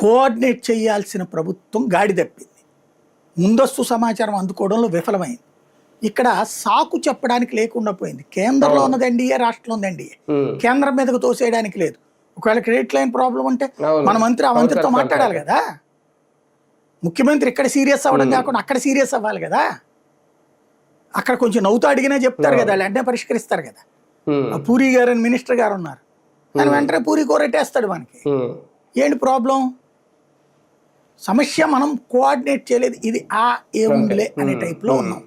Coordinate చేయాల్సిన ప్రభుత్వం గాడి తప్పింది, ముందస్తు సమాచారం అందుకోవడంలో విఫలమైంది. ఇక్కడ సాకు చెప్పడానికి లేకుండా పోయింది. కేంద్రంలో ఉన్నది ఎన్డీఏ, రాష్ట్రంలో ఉంది ఎన్డీఏ. కేంద్రం మీదకు తోసేయడానికి లేదు. ఒకవేళ క్రెడిట్ లైన్ ప్రాబ్లం ఉంటే మన మంత్రి ఆ మంత్రితో మాట్లాడాలి కదా. ముఖ్యమంత్రి ఇక్కడ సీరియస్ అవ్వడం కాకుండా అక్కడ సీరియస్ అవ్వాలి కదా. అక్కడ కొంచెం నవ్వుతూ అడిగినా చెప్తారు కదా, వాళ్ళు వెంటనే పరిష్కరిస్తారు కదా. పూరి గారు అని మినిస్టర్ గారు ఉన్నారు, దాని వెంటనే పూరి కోరెట్టేస్తాడు మనకి. ఏంటి ప్రాబ్లం? సమస్య మనం కోఆర్డినేట్ చేయలేదు, ఇది ఏముందిలే అనే టైప్లో ఉన్నాం.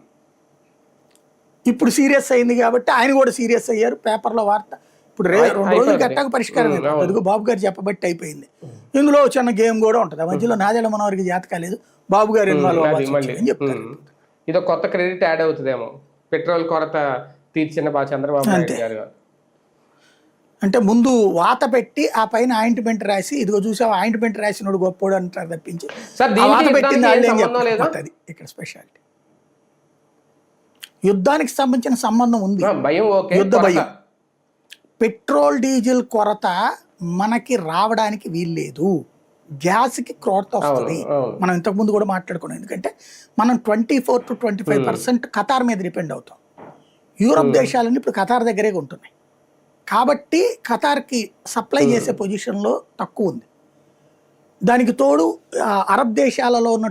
ఇప్పుడు సీరియస్ అయింది కాబట్టి ఆయన కూడా సీరియస్ అయ్యారు. పేపర్లో వార్త ఇప్పుడు 2 రోజులు గట్టాక పరిష్కారం అయిపోతుంది. బాబు గారు చెప్పబట్టి అయిపోయింది. ఇందులో చిన్న గేమ్ కూడా ఉంటుంది. ఆ మధ్యలో నాదెళ్ల మనోహర్కి జాత కాలేదు, బాబు గారు ఇన్వాల్వ్ అవ్వాలి అని చెప్తారు. ఇది కొత్త క్రెడిట్ యాడ్ అవుతుందేమో, పెట్రోల్ కొరత తీర్చిన చంద్రబాబు నాయుడు గారు. అంటే ముందు వాత పెట్టి ఆ పైన ఆయింట్మెంట్ రాసి, ఇదిగో చూసావు ఆయింట్మెంట్ రాసినోడు గొప్పోడు అంటారు తప్పించి వాత పెట్టింది అది ఇక్కడ స్పెషాలిటీ. యుద్ధానికి సంబంధించిన సంబంధం ఉంది, యుద్ధ భయం. పెట్రోల్ డీజిల్ కొరత మనకి రావడానికి వీల్లేదు, గ్యాస్కి కొరత వస్తుంది. మనం ఇంతకుముందు కూడా మాట్లాడుకున్నాం. ఎందుకంటే మనం 24 to 25% ఖతార్ మీద డిపెండ్ అవుతాం. యూరప్ దేశాలన్నీ ఇప్పుడు ఖతార్ దగ్గరే ఉంటున్నాయి కాబట్టి ఖతార్కి సప్లై చేసే పొజిషన్లో తక్కువ ఉంది. దానికి తోడు అరబ్ దేశాలలో ఉన్న